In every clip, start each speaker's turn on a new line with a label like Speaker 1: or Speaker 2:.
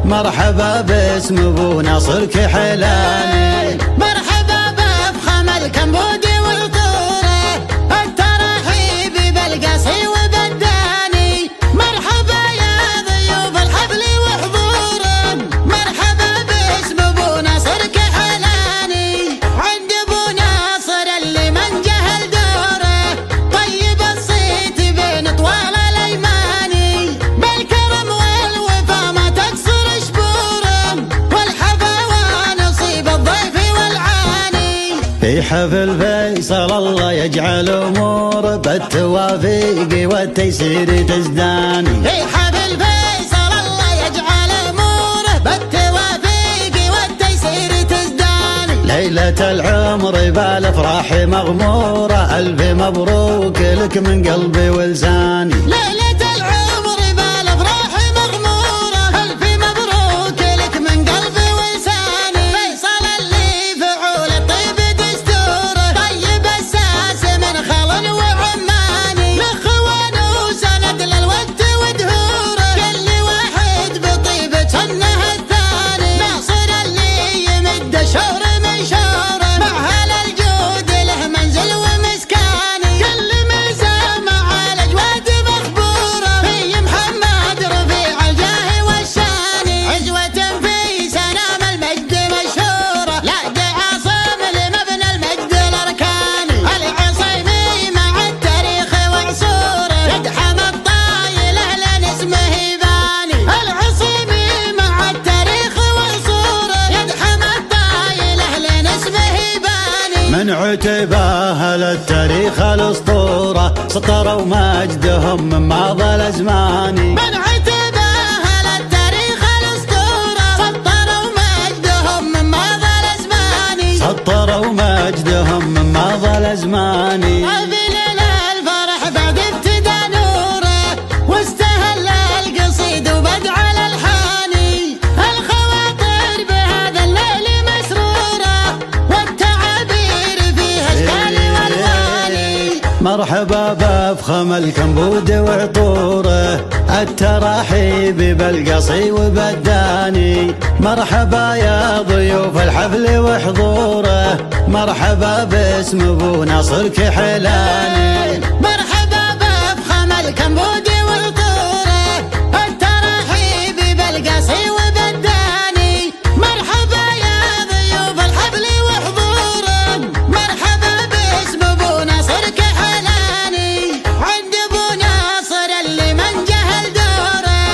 Speaker 1: مرحبا باسم ابو ناصر كحلاني،
Speaker 2: مرحبا بفخم الكمبودي والطوره، الترحيب بالقصي وبالداني، مرحبا يا ضيوف الحفل وحضوره، مرحبا باسم ابو ناصر كحلاني، عند ابو ناصر اللي من جهل دوره، طيب الصيت بين طوال الايماني، بالكرم والوفا ما تقصر شبوره، والحفا ونصيب الضيف والعاني.
Speaker 1: في حفل فيصل الله يجعل اموره بالتوافيق والتيسير تزداني،
Speaker 2: في حفل فيصل الله يجعل اموره بالتوافيق والتيسير تزداني،
Speaker 1: ليلة العمر بالافراح مغمورة، الف مبروك لك من قلبي ولساني.
Speaker 2: ليلة العمر بالافراح مغموره، الف مبروك لك من قلبي ولساني، فيصل اللي فعول الطيب دستوره، طيب الساس من خل وعماني، الاخوان وسند للود ودهوره، كل واحد بطيبة سنه الثاني، ناصر اللي يمد شهر من شهره، مع هل الجود له منزل ومسكاني، كل ميزه مع الاجواد مخبوره، في محمد رفيع الجاه والشاني، عزوة في سنام المجد مشهوره، لا عاصم لمبنى المجد الاركاني، العصيمي مع التاريخ وعصوره، يدحم الطايل اهلا اسمه يباني، العصيمي مع التاريخ وعصوره، يدحم الطايل اهلا اسمه يباني.
Speaker 1: من عتباه للتاريخ الاسطورة، سطروا مجدهم من ماضى الازمان،
Speaker 2: من عتباه للتاريخ الاسطوره، سطروا مجدهم من ماضى الازمان،
Speaker 1: سطروا مجدهم من ماضى الازمان.
Speaker 2: قبل الفرح بعد ابتدى نوره، واستهل القصيد وبدع الالحان، الخواطر بهذا الليل مسروره، والتعابير فيها اشكال والوان.
Speaker 1: مرحبا بفخم الكمبود وعطوره، التراحيب بالقصي وبالداني، مرحبا يا ضيوف الحفل وحضوره، مرحبا باسم ابو ناصر كحلاني،
Speaker 2: مرحبا بفخم الكمبودي والطوره، الترحيب بالقصي وبالداني، مرحبا يا ضيوف الحفل وحضوره، مرحبا باسم ابو ناصر كحلاني، عند ابو ناصر اللي من جهل دوره،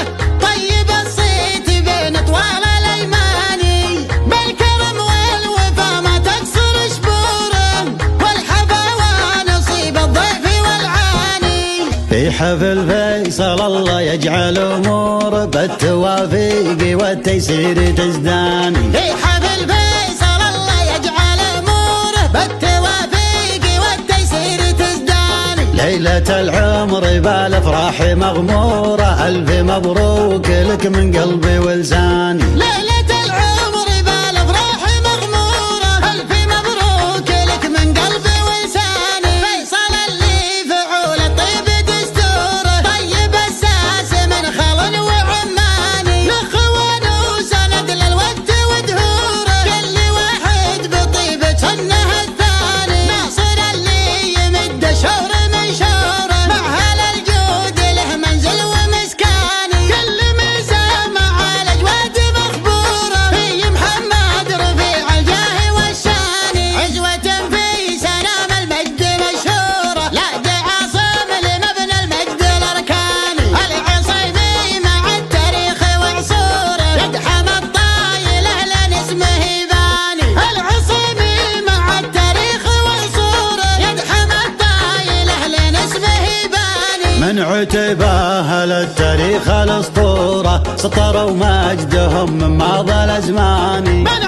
Speaker 2: طيب الصيت بين طوال الايماني، بالكرم والوفا ما تقصر شبوره، والحفا ونصيب الضيف والعاني.
Speaker 1: في حفل فيصل الله يجعل اموره بالتوافيق والتيسير تزداني،
Speaker 2: في حفل فيصل الله يجعل اموره بالتوافيق والتيسير تزداني،
Speaker 1: ليلة العمر بالافراح مغمورة، الف مبروك لك من قلبي ولساني.
Speaker 2: ليلة العمر بالافراح مغموره، الف مبروك لك من قلبي ولساني، فيصل اللي فعول الطيب دستوره، طيب الساس من خل وعماني، الاخوان وسند للود ودهوره، كل واحد بطيبة سنه الثاني، ناصر اللي يمد شهر من شهره، مع هل الجود له منزل ومسكاني، كل ميزه مع الاجواد مخبوره، في محمد رفيع الجاه والشاني، عزوة في سنام المجد مشهوره، لا عاصم لمبنى المجد الاركاني، العصيمي مع التاريخ وعصوره، يدحم الطايل اهلا اسمه يباني، العصيمي مع التاريخ وعصوره، يدحم الطايل اهلا اسمه يباني.
Speaker 1: من عتباه للتاريخ الاسطورة، سطروا مجدهم من ماضى الازمان،
Speaker 2: من